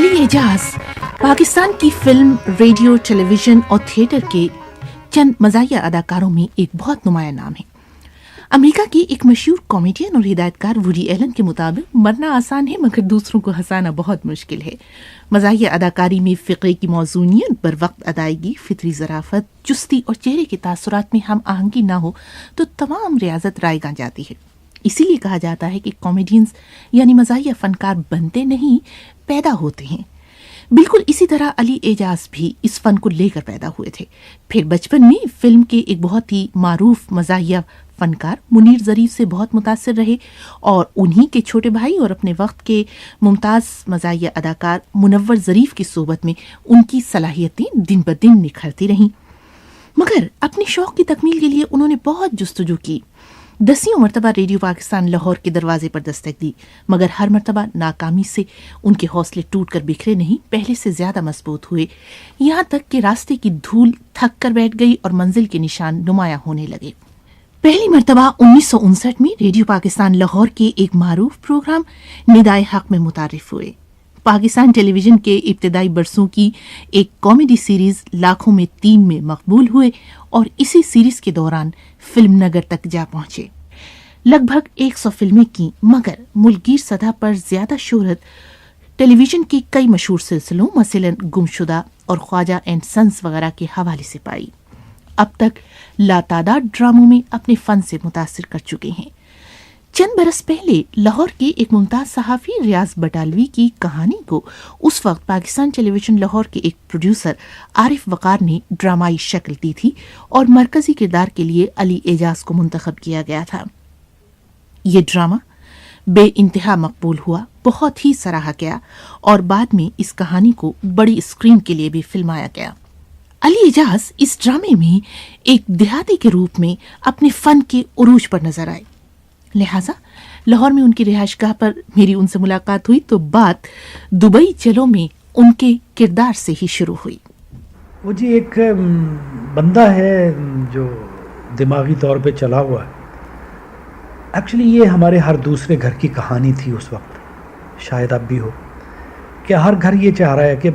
अली एजाज पाकिस्तान की film, radio, television और theatre के चंद मज़ाहिया अदाकारों में एक बहुत नुमाया नाम है। अमेरिका की एक मशहूर कॉमेडियन और हिदायतकार वुडी एलन के मुताबिक मरना आसान है मगर दूसरों को हंसाना बहुत मुश्किल है। मज़ाहिया अदाकारी में फ़िक्रे की मौज़ूनियत, बर वक्त अदायगी, फितरी ज़राफ़त, चुस्ती और चेहरे के तासुरात में हम आहंगी ना हो तो तमाम रियाजत रायगां जाती है। इसीलिए कहा जाता है कि कॉमेडियंस यानी मज़ाहिया फ़नकार बनते नहीं, पैदा होते हैं। बिल्कुल इसी तरह अली एजाज भी इस फन को लेकर पैदा हुए थे। फिर बचपन में फिल्म के एक बहुत ही मारूफ मज़ाहिया फनकार मुनीर ज़रीफ से बहुत मुतासिर रहे और उन्हीं के छोटे भाई और अपने वक्त के मुमताज़ मज़ाहिया अदाकार मुनव्वर ज़रीफ की सोबत में उनकी सलाहियतें दिन ब दिन निखरती रहीं। मगर अपने शौक़ की तकमील के लिए उन्होंने बहुत जुस्तजू की। 10वीं मरतबा रेडियो पाकिस्तान लाहौर के दरवाजे पर दस्तक दी, मगर हर मरतबा नाकामी से उनके हौसले टूट कर बिखरे नहीं, पहले से ज्यादा मजबूत हुए। यहाँ तक कि रास्ते की धूल थक कर बैठ गई और मंजिल के निशान नुमाया होने लगे। पहली मरतबा 1959 में रेडियो पाकिस्तान लाहौर के एक मारूफ प्रोग्राम निदाए हक में मुतारिफ हुए। पाकिस्तान टेलीविजन के इब्तदाई बरसों की एक कॉमेडी सीरीज लाखों में 3 में मकबूल हुए और इसी सीरीज के दौरान फिल्म नगर तक जा पहुंचे। लगभग 100 फिल्में की, मगर मुल्कगीर सतह पर ज्यादा शोहरत टेलीविजन के कई मशहूर सिलसिलों मसलन गुमशुदा और ख्वाजा एंड सन्स वगैरह के हवाले से पाई। अब तक लातादाद ड्रामों में अपने फन से मुतासिर कर चुके हैं। चंद बरस पहले लाहौर के एक मुमताज सहाफ़ी रियाज बटालवी की कहानी को उस वक्त पाकिस्तान टेलीविजन लाहौर के एक प्रोड्यूसर आरिफ वकार ने ड्रामाई शक्ल दी थी और मरकजी किरदार के लिए अली एजाज को मुंतखब किया गया था। ये ड्रामा बे इंतहा मकबूल हुआ, बहुत ही सराहा गया और बाद में इस कहानी को बड़ी स्क्रीन के लिए भी फिल्माया गया। अली एजाज इस ड्रामे में एक देहाती के रूप में अपने फन के उरूज पर नजर आए। लिहाजा लाहौर में उनकी रिहाइशगाह पर मेरी उनसे मुलाकात हुई तो बात दुबई चलो में उनके किरदार से ही शुरू हुई। वो जी एक बंदा है जो दिमागी तौर पे चला हुआ है। एक्चुअली ये हमारे हर दूसरे घर की कहानी थी उस वक्त, शायद अब भी हो, कि हर घर ये चाह रहा है कि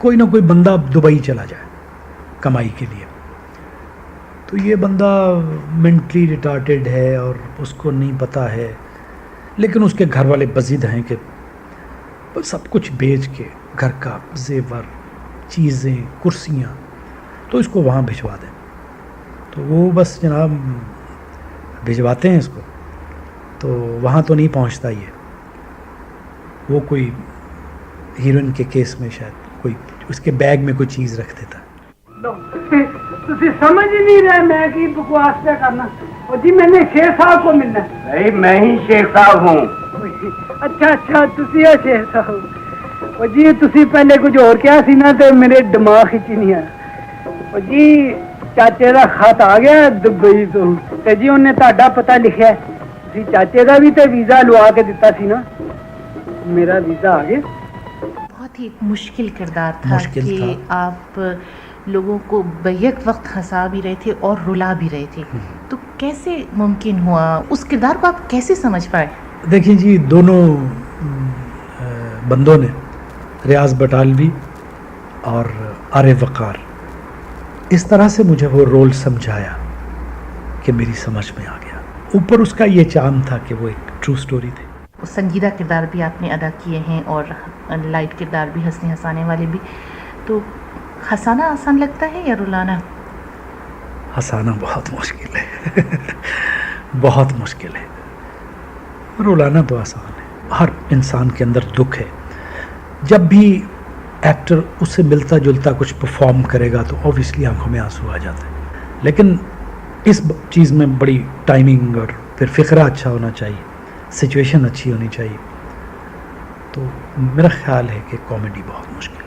कोई ना कोई बंदा दुबई चला जाए कमाई के लिए। तो ये बंदा मेंटली रिटार्टेड है और उसको नहीं पता है, लेकिन उसके घर वाले बज़िद हैं कि सब कुछ बेच के घर का जेवर, चीज़ें, कुर्सियाँ, तो इसको वहाँ भिजवा दें। तो वो बस जनाब भिजवाते हैं इसको, तो वहाँ तो नहीं पहुँचता ये। वो कोई हीरोइन के केस में शायद कोई उसके बैग में कोई चीज़ रख देता है। तुसी समझ ही नहीं रहे मैं की बकवास पे करना। और जी मैंने शेख साहब को मिलना है। नहीं, मैं ही शेख साहब हूँ। अच्छा अच्छा, तुसी हो शेख साहब। और जी तुसी पहले कुछ और क्या सी ना ते मेरे दिमाग ही नहीं आया। और जी चाचे का खत आ गया दुबई तो ते जी उन्हें ताड़ा पता लिखा है। तुसी चाचे का भी ते वीजा लवा के दिता सी ना, मेरा वीजा आ गया। बहुत ही मुश्किल किरदार था कि आप लोगों को बैक वक्त हंसा भी रहे थे और रुला भी रहे थे, तो कैसे मुमकिन हुआ? उस किरदार को आप कैसे समझ पाए? देखिए जी, दोनों बंदों ने, रियाज बटालवी और आरिफ वकार, इस तरह से मुझे वो रोल समझाया कि मेरी समझ में आ गया। ऊपर उसका ये चाम था कि वो एक ट्रू स्टोरी थी। संजीदा किरदार भी आपने अदा किए हैं और लाइट किरदार भी, हंसने हंसाने वाले भी। तो हंसाना आसान लगता है या रुलाना? हंसाना बहुत मुश्किल है बहुत मुश्किल है। रुलाना तो आसान है। हर इंसान के अंदर दुख है। जब भी एक्टर उससे मिलता जुलता कुछ परफॉर्म करेगा तो ऑब्वियसली आंखों में आंसू आ जाते हैं। लेकिन इस चीज़ में बड़ी टाइमिंग और फिर फ़िक्रा अच्छा होना चाहिए, सिचुएशन अच्छी होनी चाहिए। तो मेरा ख्याल है कि कॉमेडी बहुत मुश्किल है।